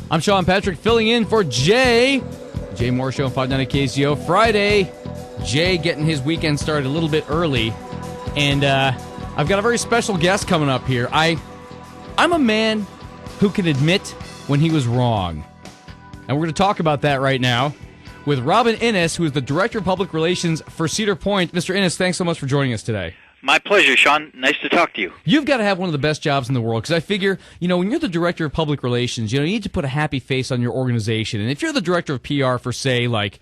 I'm Sean Patrick, filling in for Jay. Jay Moore Show, 590 KCO. Friday, Jay getting his weekend started a little bit early. And I've got a very special guest coming up here. I'm a man who can admit when he was wrong. And we're going to talk about that right now with Robin Innes, who is the Director of Public Relations for Cedar Point. Mr. Innes, thanks so much for joining us today. My pleasure, Sean. Nice to talk to you. You've got to have one of the best jobs in the world, because I figure, when you're the Director of Public Relations, you need to put a happy face on your organization. And if you're the Director of PR for, say, like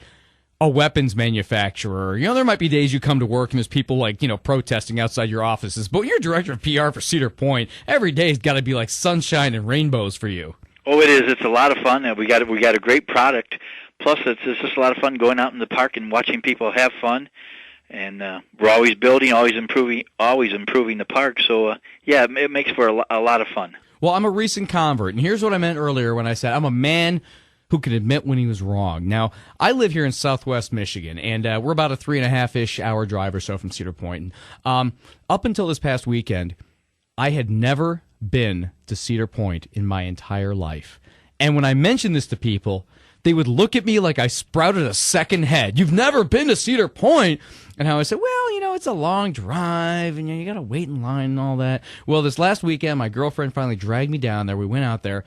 a weapons manufacturer, there might be days you come to work and there's people protesting outside your offices. But when you're Director of PR for Cedar Point, every day's got to be like sunshine and rainbows for you. Oh, it is. It's a lot of fun. We got a great product. Plus, it's just a lot of fun going out in the park and watching people have fun. And we're always building, always improving the park. So, it makes for a lot of fun. Well, I'm a recent convert, and here's what I meant earlier when I said I'm a man who can admit when he was wrong. Now, I live here in Southwest Michigan, and we're about a 3.5-ish hour drive or so from Cedar Point. Up until this past weekend, I had never been to Cedar Point in my entire life. And when I mentioned this to people, they would look at me like I sprouted a second head. You've never been to Cedar Point? And how I said, well, it's a long drive, and you got to wait in line and all that. Well, this last weekend, my girlfriend finally dragged me down there. We went out there.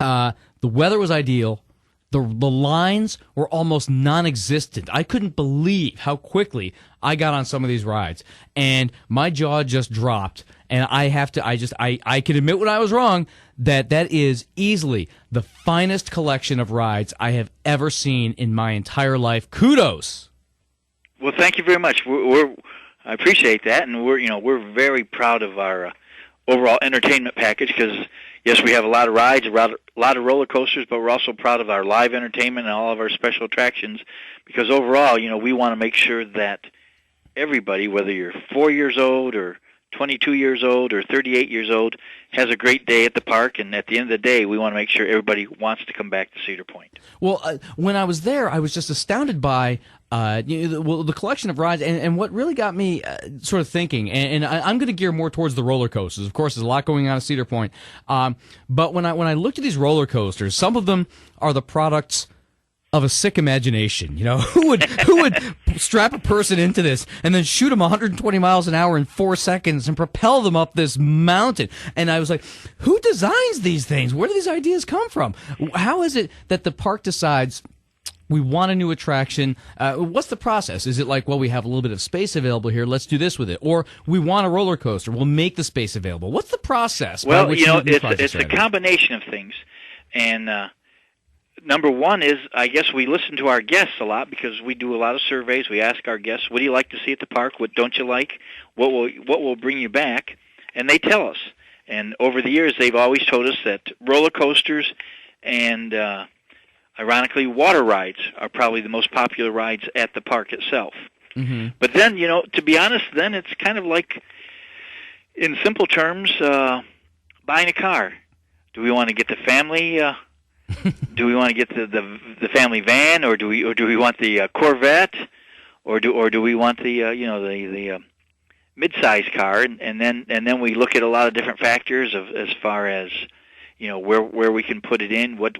The weather was ideal. The lines were almost non-existent. I couldn't believe how quickly I got on some of these rides. And my jaw just dropped. And I can admit when I was wrong, that is easily the finest collection of rides I have ever seen in my entire life. Kudos. Well, thank you very much. I appreciate that, and we're very proud of our overall entertainment package, because yes, we have a lot of rides, a lot of roller coasters, but we're also proud of our live entertainment and all of our special attractions, because overall, we want to make sure that everybody, whether you're 4 years old or 22 years old or 38 years old, has a great day at the park, and at the end of the day, we want to make sure everybody wants to come back to Cedar Point. Well, when I was there, I was just astounded by the collection of rides, and what really got me sort of thinking, and I'm going to gear more towards the roller coasters. Of course, there's a lot going on at Cedar Point, but when I looked at these roller coasters, some of them are the products of a sick imagination. Who would strap a person into this and then shoot them 120 miles an hour in 4 seconds and propel them up this mountain? And I was like, who designs these things? Where do these ideas come from? How is it that the park decides we want a new attraction? What's the process? Is it like, well, we have a little bit of space available here, let's do this with it? Or we want a roller coaster, we'll make the space available. What's the process? Well, it's a combination of things. And number one is, I guess we listen to our guests a lot, because we do a lot of surveys. We ask our guests, what do you like to see at the park? What don't you like? What will bring you back? And they tell us. And over the years, they've always told us that roller coasters and, ironically, water rides are probably the most popular rides at the park itself. Mm-hmm. But then, to be honest, then it's kind of like, in simple terms, buying a car. Do we want to get the family do we want to get the family van, or do we want the Corvette, or do we want the mid-size car? And then we look at a lot of different factors as far as where we can put it in, what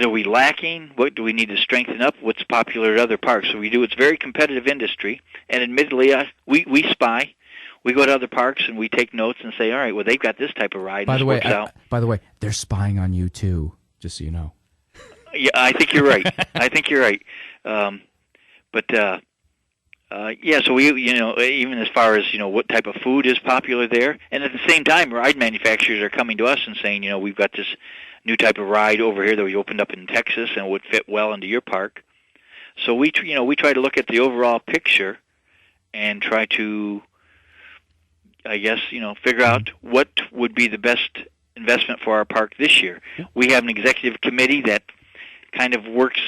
are we lacking, what do we need to strengthen up, what's popular at other parks. So it's a very competitive industry, and admittedly we spy. We go to other parks and we take notes and say, all right, well, they've got this type of ride. By the way, they're spying on you too, just so you know. Yeah, I think you're right. So we, even as far as what type of food is popular there, and at the same time, ride manufacturers are coming to us and saying, we've got this new type of ride over here that we opened up in Texas and would fit well into your park. So we try to look at the overall picture and try to, I guess, figure out what would be the best investment for our park this year. We have an executive committee that kind of works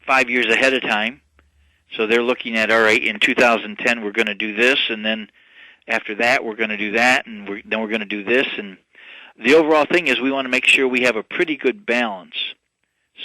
5 years ahead of time. So they're looking at, all right, in 2010 we're going to do this, and then after that we're going to do that, and then we're going to do this. And the overall thing is we want to make sure we have a pretty good balance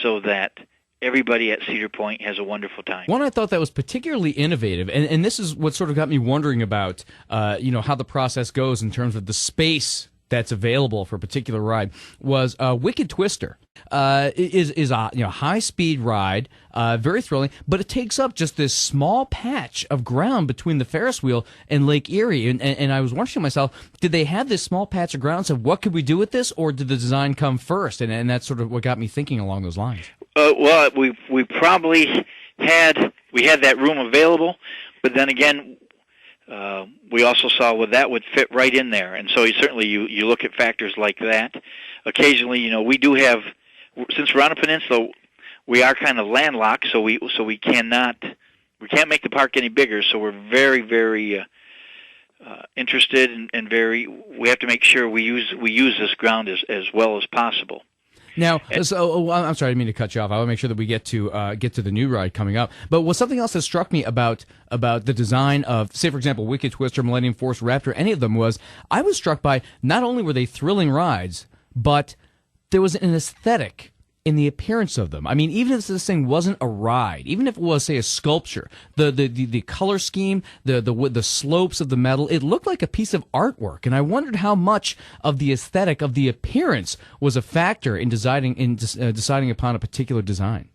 so that everybody at Cedar Point has a wonderful time. One, I thought that was particularly innovative, and this is what sort of got me wondering about, how the process goes in terms of the space that's available for a particular ride was Wicked Twister. Is a high speed ride, very thrilling, but it takes up just this small patch of ground between the Ferris wheel and Lake Erie. And I was wondering to myself, did they have this small patch of ground and said, what could we do with this, or did the design come first? And that's sort of what got me thinking along those lines. Well, we probably had that room available, but then again, we also saw that would fit right in there. And so certainly you look at factors like that. Occasionally, we do have, since we're on a peninsula, we are kind of landlocked, so we can't make the park any bigger. So we're very, very interested and we have to make sure we use this ground as well as possible. Now, I'm sorry, I didn't mean to cut you off. I want to make sure that we get to the new ride coming up. But was something else that struck me about the design of, say, for example, Wicked Twister, Millennium Force, Raptor, any of them, was I was struck by not only were they thrilling rides, but there was an aesthetic in the appearance of them. I mean, even if this thing wasn't a ride, even if it was, say, a sculpture, the color scheme, the slopes of the metal, it looked like a piece of artwork. And I wondered how much of the aesthetic of the appearance was a factor in deciding upon a particular design.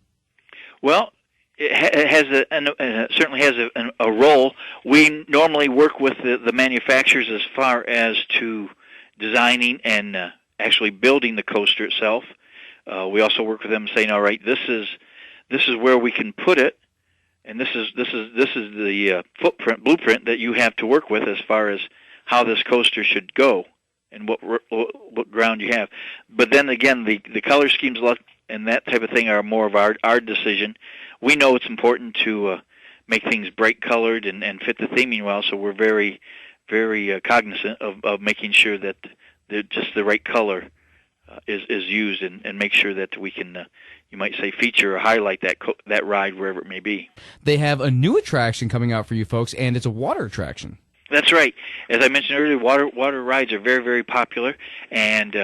Well, it certainly has a role. We normally work with the manufacturers as far as to designing and actually building the coaster itself. We also work with them saying, all right, this is where we can put it, and this is the blueprint that you have to work with as far as how this coaster should go and what ground you have. But then again, the color schemes and that type of thing are more of our decision. We know it's important to make things bright colored and fit the theming well, so we're very, very cognizant of making sure that just the right color is used and make sure that we can, you might say, feature or highlight that ride wherever it may be. They have a new attraction coming out for you folks, and it's a water attraction. That's right. As I mentioned earlier, water rides are very, very popular, and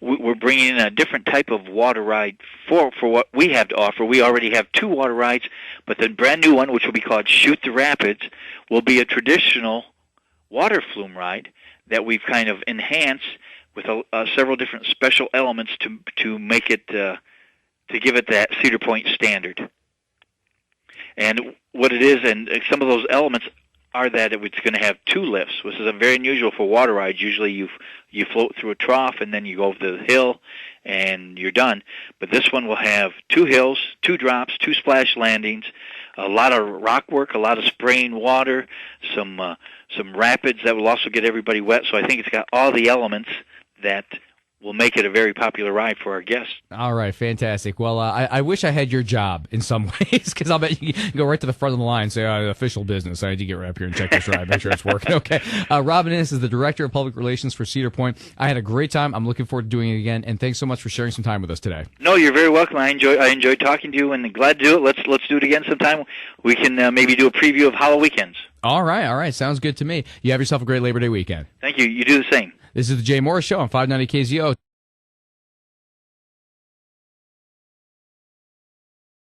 we're bringing in a different type of water ride for what we have to offer. We already have 2 water rides, but the brand new one, which will be called Shoot the Rapids, will be a traditional water flume ride that we've kind of enhanced with several different special elements to make it to give it that Cedar Point standard. And what it is, and some of those elements are that it's going to have 2 lifts, which is very unusual for water rides. Usually you float through a trough and then you go over the hill and you're done. But this one will have 2 hills, 2 drops, 2 splash landings, a lot of rock work, a lot of spraying water, some rapids that will also get everybody wet. So I think it's got all the elements that will make it a very popular ride for our guests. All right, fantastic. Well, I wish I had your job in some ways, because I'll bet you can go right to the front of the line and say, official business. I need to get right up here and check this ride, make sure it's working. Okay. Robin Innes is the Director of Public Relations for Cedar Point. I had a great time. I'm looking forward to doing it again, and thanks so much for sharing some time with us today. No, you're very welcome. I enjoyed talking to you, and glad to do it. Let's do it again sometime. We can maybe do a preview of Halloween weekends. All right. Sounds good to me. You have yourself a great Labor Day weekend. Thank you. You do the same. This is the Jay Morris Show on 590 KZO.